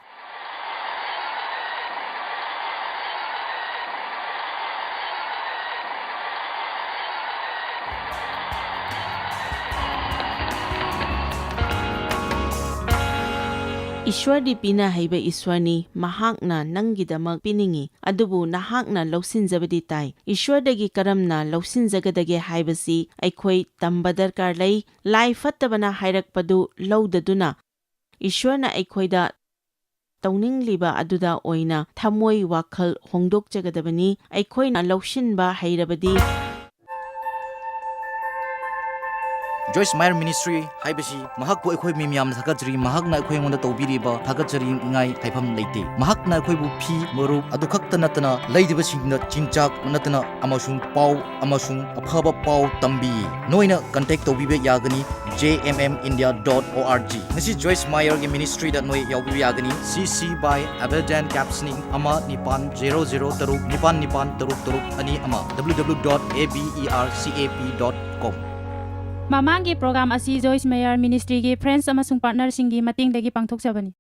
ꯏꯁ꯭ꯋꯔꯗꯤ ꯄꯤꯅ ꯍꯩꯕ ꯏꯁ꯭ꯋꯔꯅꯤ꯫ ꯃꯍꯥꯛꯅ ꯅꯪꯒꯤꯗꯃꯛ ꯄꯤꯅꯤꯡꯏ, ꯑꯗꯨꯕꯨ ꯅꯍꯥꯛꯅ ꯂꯧꯁꯤꯟꯖꯕꯗꯤ ꯇꯥꯏ꯫ ꯏꯁ꯭ꯋꯔꯗꯒꯤ ꯀꯔꯝꯅ ꯂꯧꯁꯤꯟꯖꯒꯗꯒꯦ ꯍꯥꯏꯕꯁꯤ ꯑꯩꯈꯣꯏ ꯇꯝꯕ ꯗꯔꯀꯥꯔ ꯂꯩ꯫ ꯂꯥꯏ ꯐꯠꯇꯕꯅ ꯍꯥꯏꯔꯛꯄꯗꯨ ꯂꯧꯗꯗꯨꯅ ꯏꯁ꯭ꯋꯔꯅ ꯑꯩꯈꯣꯏꯗ ꯇꯧꯅꯤꯡꯂꯤꯕ ꯑꯗꯨꯗ ꯑꯣꯏꯅ ꯊꯃꯣꯏ ꯋꯥꯈꯜ ꯍꯣꯡꯗꯣꯛꯆꯒꯗꯕꯅꯤ꯫ ꯑꯩꯈꯣꯏꯅ ꯂꯧꯁꯤꯟꯕ ꯍꯩꯔꯕꯗꯤ ꯖꯣꯏꯁ ꯃꯥꯌꯔ ꯃꯤꯅꯤꯁꯇ꯭ꯔꯤ ꯍꯥꯏꯕꯁꯤ ꯃꯍꯥꯛꯄꯨ ꯑꯩꯈꯣꯏ ꯃꯤꯌꯥꯝꯅ ꯊꯥꯒꯠꯆꯔꯤ꯫ ꯃꯍꯥꯛꯅ ꯑꯩꯈꯣꯏ ꯑꯩꯉꯣꯟꯗ ꯇꯧꯕꯤꯔꯤꯕ ꯊꯥꯒꯠꯆꯔꯤꯉꯥꯏ ꯍꯥꯏꯐꯝ ꯂꯩꯇꯦ꯫ ꯃꯍꯥꯛꯅ ꯑꯩꯈꯣꯏꯕꯨ ꯐꯤ, ꯃꯔꯨꯞ ꯑꯗꯨ ꯈꯛꯇ ꯅꯠꯇꯅ ꯂꯩꯇꯕꯁꯤꯡꯗ ꯆꯤꯟꯖꯥꯛ ꯅꯠꯇꯅ ꯑꯃꯁꯨꯡ ꯄꯥꯎ ꯑꯃꯁꯨꯡ ꯑꯐꯕ ꯄꯥꯎ ꯇꯝꯕꯤꯌꯦ꯫ ꯅꯣꯏꯅ ꯀꯟꯇꯦꯛ ꯇꯧꯕꯤꯕ ꯌꯥꯒꯅꯤ jmmindia.org꯫ ꯉꯁꯤ ꯖꯣꯏꯁ ꯃꯥꯌꯔꯒꯤ ꯃꯤꯅꯤꯁꯇ꯭ꯔꯤꯗ ꯅꯣꯏ ꯌꯥꯎꯕꯤꯕ ꯌꯥꯒꯅꯤ꯫ CC by Abeldan Captioning 1900399621 www.abercap.com। ꯃꯃꯥꯡꯒꯤ ꯄ꯭ꯔꯣꯒ꯭ꯔꯥꯝ ꯑꯁꯤ ꯖꯣꯏꯁ ꯃꯦꯌꯔ ꯃꯤꯅꯤꯁꯇ꯭ꯔꯤꯒꯤ ꯐ꯭ꯔꯦꯟड्स ꯑꯃꯁꯨꯡ ꯄꯥꯔꯠꯅꯔꯁꯤꯡꯒꯤ ꯃꯇꯦꯡꯗꯒꯤ ꯄꯥꯡꯊꯣꯛꯆꯕꯅꯤ꯫